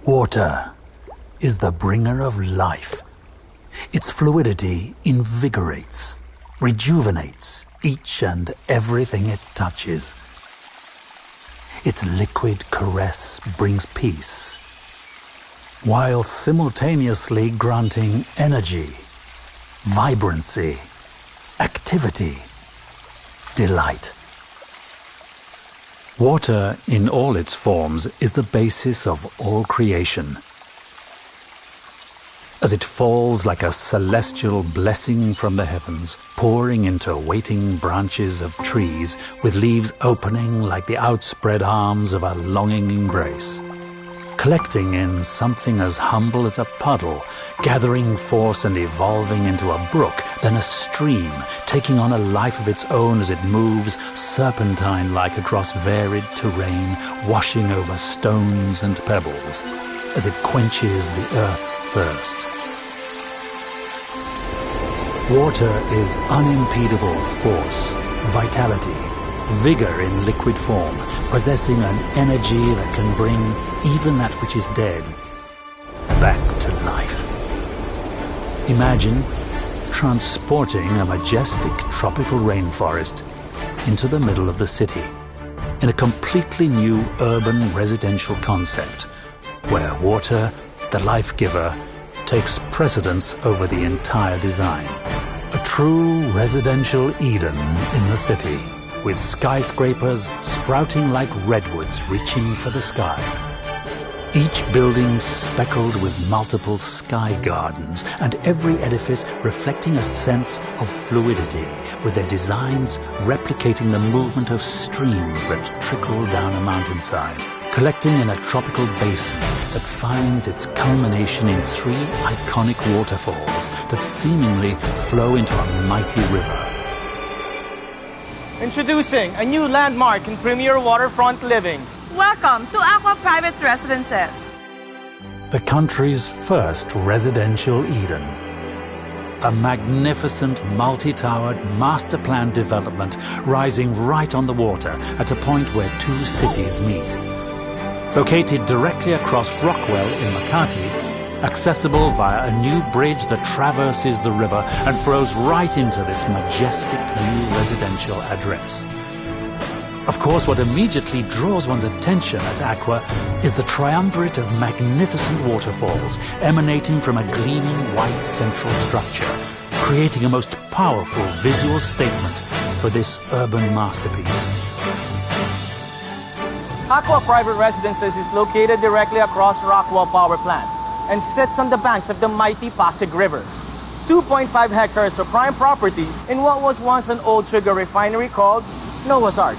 Water is the bringer of life. Its fluidity invigorates, rejuvenates each and everything it touches. Its liquid caress brings peace, while simultaneously granting energy, vibrancy, activity, delight. Water in all its forms is the basis of all creation. As it falls like a celestial blessing from the heavens, pouring into waiting branches of trees, with leaves opening like the outspread arms of a longing embrace, collecting in something as humble as a puddle, gathering force and evolving into a brook, then a stream, taking on a life of its own as it moves serpentine-like across varied terrain, washing over stones and pebbles, as it quenches the earth's thirst. Water is unimpedable force, vitality, vigor in liquid form, possessing an energy that can bring even that which is dead back to life. Imagine transporting a majestic tropical rainforest into the middle of the city in a completely new urban residential concept where water, the life giver, takes precedence over the entire design. A true residential Eden in the city, with skyscrapers sprouting like redwoods reaching for the sky. Each building speckled with multiple sky gardens, and every edifice reflecting a sense of fluidity, with their designs replicating the movement of streams that trickle down a mountainside, collecting in a tropical basin that finds its culmination in 3 iconic waterfalls that seemingly flow into a mighty river. Introducing a new landmark in premier waterfront living. Welcome to Acqua Private Residences. The country's first residential Eden. A magnificent multi-towered master plan development rising right on the water at a point where 2 cities meet. Located directly across Rockwell in Makati, accessible via a new bridge that traverses the river and flows right into this majestic new residential address. Of course, what immediately draws one's attention at Acqua is the triumvirate of magnificent waterfalls emanating from a gleaming white central structure, creating a most powerful visual statement for this urban masterpiece. Acqua Private Residences is located directly across Rockwell Power Plant and sits on the banks of the mighty Pasig River. 2.5 hectares of prime property in what was once an old sugar refinery called Noah's Ark.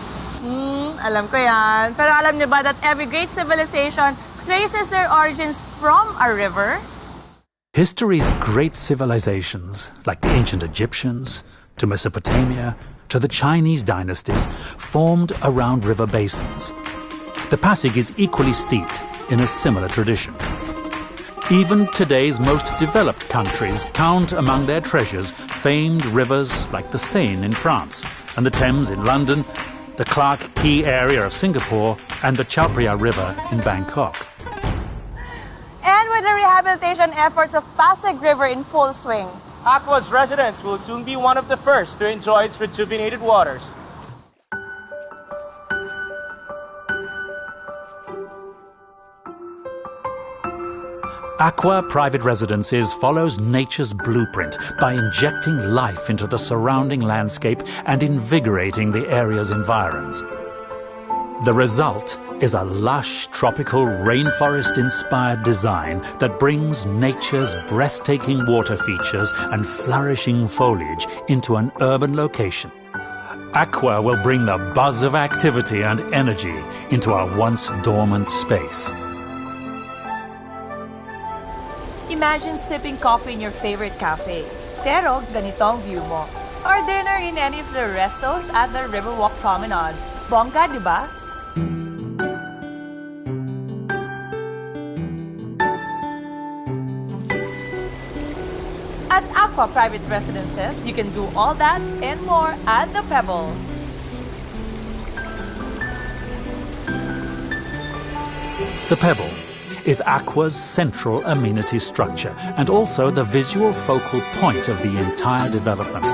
Alam ko yan. Pero alam niyo ba that every great civilization traces their origins from a river? History's great civilizations, like the ancient Egyptians, to Mesopotamia, to the Chinese dynasties, formed around river basins. The Pasig is equally steeped in a similar tradition. Even today's most developed countries count among their treasures famed rivers like the Seine in France and the Thames in London, the Clark Quay area of Singapore, and the Chao Phraya River in Bangkok. And with the rehabilitation efforts of Pasig River in full swing, Acqua's residents will soon be one of the first to enjoy its rejuvenated waters. Acqua Private Residences follows nature's blueprint by injecting life into the surrounding landscape and invigorating the area's environs. The result is a lush, tropical, rainforest-inspired design that brings nature's breathtaking water features and flourishing foliage into an urban location. Acqua will bring the buzz of activity and energy into our once dormant space. imagine sipping coffee in your favorite cafe. Pero ganito ang view mo. Or dinner in any of the restos at the Riverwalk Promenade. Bongga, di ba? At Acqua Private Residences, you can do all that and more at The Pebble. The Pebble, is Acqua's central amenity structure and also the visual focal point of the entire development.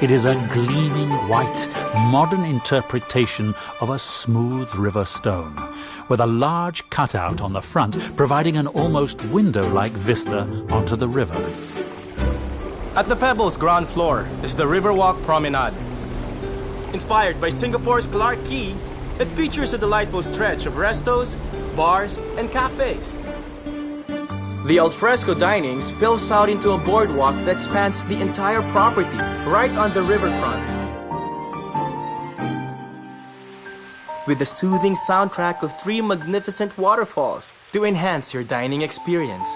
It is a gleaming white, modern interpretation of a smooth river stone, with a large cutout on the front providing an almost window-like vista onto the river. At the Pebbles ground floor is the Riverwalk Promenade. Inspired by Singapore's Clarke Quay, it features a delightful stretch of restos, bars, and cafes. The alfresco dining spills out into a boardwalk that spans the entire property, right on the riverfront. With a soothing soundtrack of 3 magnificent waterfalls to enhance your dining experience.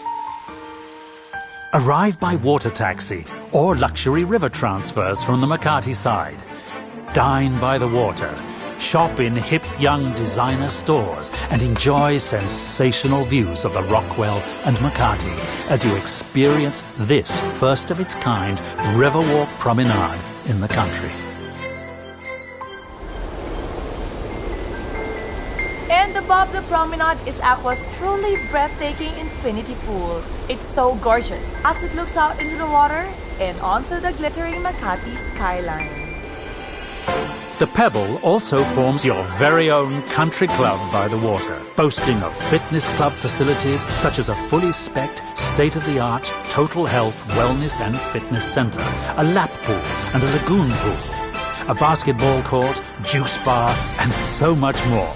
Arrive by water taxi or luxury river transfers from the Makati side. Dine by the water. Shop in hip young designer stores and enjoy sensational views of the Rockwell and Makati as you experience this first of its kind Riverwalk Promenade in the country. And above the promenade is Acqua's truly breathtaking infinity pool. It's so gorgeous as it looks out into the water and onto the glittering Makati skyline. The Pebble also forms your very own country club by the water, boasting of fitness club facilities such as a fully spec'd, state-of-the-art total health, wellness and fitness center, a lap pool and a lagoon pool, a basketball court, juice bar and so much more.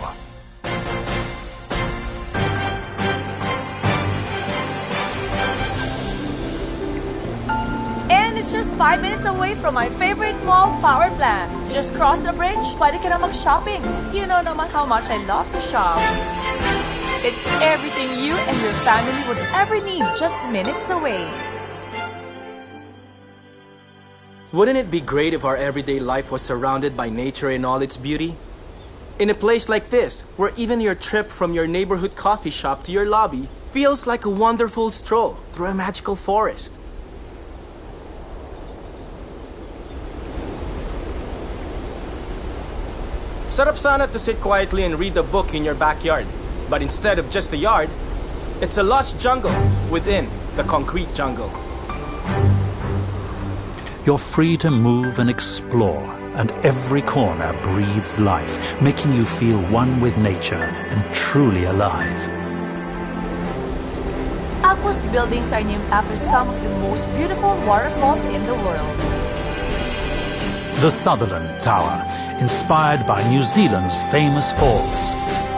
It's just 5 minutes away from my favorite mall, Power Plant. Just cross the bridge, pwede ka na mag-shopping. You know naman how much I love to shop. It's everything you and your family would ever need, just minutes away. Wouldn't it be great if our everyday life was surrounded by nature in all its beauty? In a place like this, where even your trip from your neighborhood coffee shop to your lobby feels like a wonderful stroll through a magical forest. Sarap sana to sit quietly and read a book in your backyard. But instead of just a yard, it's a lush jungle within the concrete jungle. You're free to move and explore, and every corner breathes life, making you feel one with nature and truly alive. Acqua's buildings are named after some of the most beautiful waterfalls in the world. The Sutherland Tower, inspired by New Zealand's famous falls.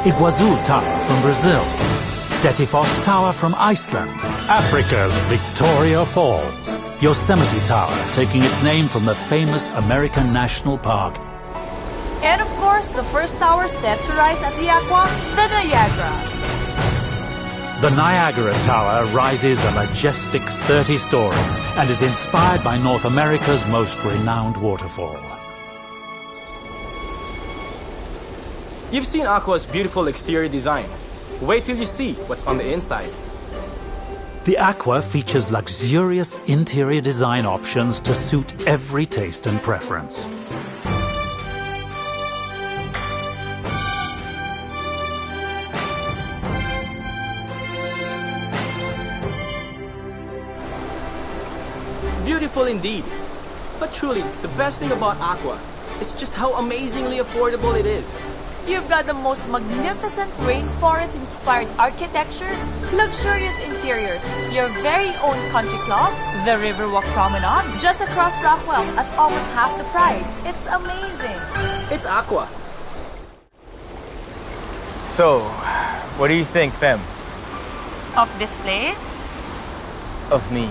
Iguazu Tower from Brazil. Dettifoss Tower from Iceland. Africa's Victoria Falls. Yosemite Tower, taking its name from the famous American National Park. And of course, the first tower set to rise at the Acqua, the Niagara. The Niagara Tower rises a majestic 30 stories and is inspired by North America's most renowned waterfall. You've seen Acqua's beautiful exterior design. Wait till you see what's on the inside. The Acqua features luxurious interior design options to suit every taste and preference. Beautiful indeed. But truly, the best thing about Acqua is just how amazingly affordable it is. You've got the most magnificent rainforest-inspired architecture, luxurious interiors, your very own country club, the Riverwalk Promenade, just across Rockwell at almost half the price. It's amazing. It's Acqua. So, what do you think, Fem? Of this place? Of me?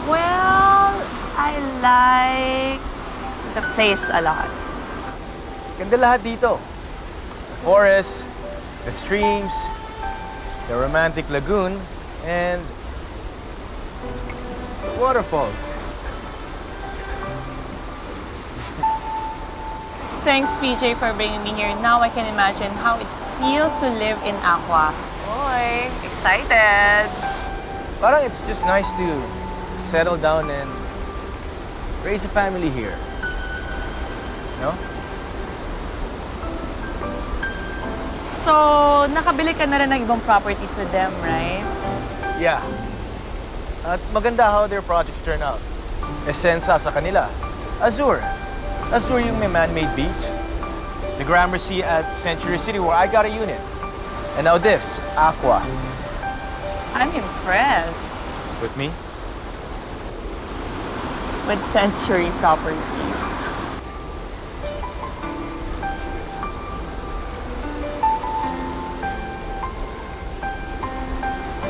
Well, I like the place a lot. Ganda lahat dito. The forest, the streams, the romantic lagoon, and the waterfalls. Thanks, PJ, for bringing me here. Now I can imagine how it feels to live in Acqua. Boy, excited! Parang it's just nice to settle down and raise a family here. No? So, nakabili ka na rin ng ibang properties with them, right? Yeah. At maganda how their projects turn out. Esensa sa kanila. Azure. Azure yung may man-made beach. The Gramercy at Century City where I got a unit. And now this, Acqua. I'm impressed With me? with Century Properties.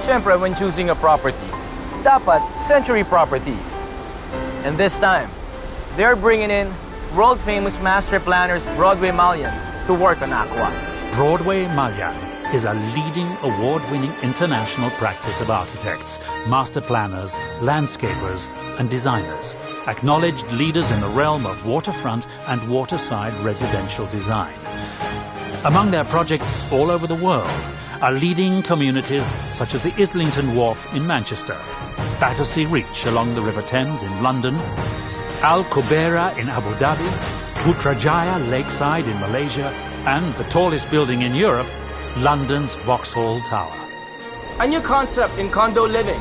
Siyempre, when choosing a property, dapat Century Properties. And this time, they're bringing in world-famous master planners Broadway Malian to work on Acqua. Broadway Malian is a leading award-winning international practice of architects, master planners, landscapers, and designers, acknowledged leaders in the realm of waterfront and waterside residential design. Among their projects all over the world are leading communities such as the Islington Wharf in Manchester, Battersea Reach along the River Thames in London, Al Qubaira in Abu Dhabi, Putrajaya Lakeside in Malaysia, and the tallest building in Europe, London's Vauxhall Tower. A new concept in condo living.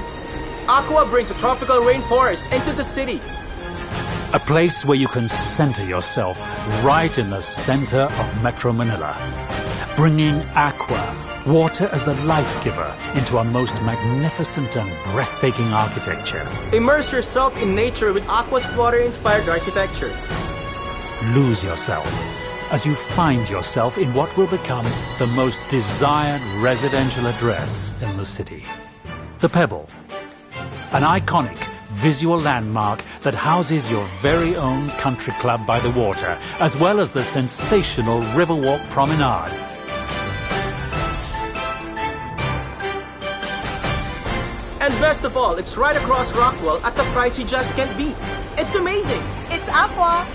Acqua brings a tropical rainforest into the city. A place where you can center yourself right in the center of Metro Manila, bringing Acqua, water as the life giver, into a most magnificent and breathtaking architecture. Immerse yourself in nature with Acqua's water-inspired architecture. Lose yourself as you find yourself in what will become the most desired residential address in the city. The Pebble, an iconic visual landmark that houses your very own country club by the water, as well as the sensational Riverwalk Promenade. And best of all, it's right across Rockwell at the price you just can't beat. It's amazing! It's Acqua.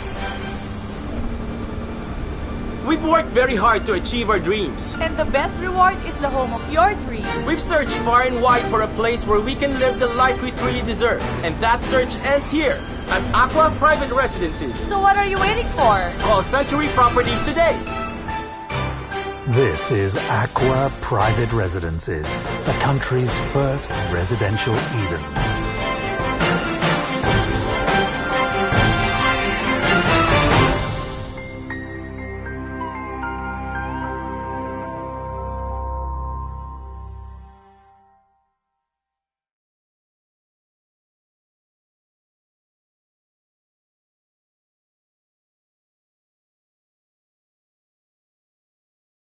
We've worked very hard to achieve our dreams. And the best reward is the home of your dreams. We've searched far and wide for a place where we can live the life we truly deserve. And that search ends here at Acqua Private Residences. So what are you waiting for? Call Century Properties today. This is Acqua Private Residences, the country's first residential Eden.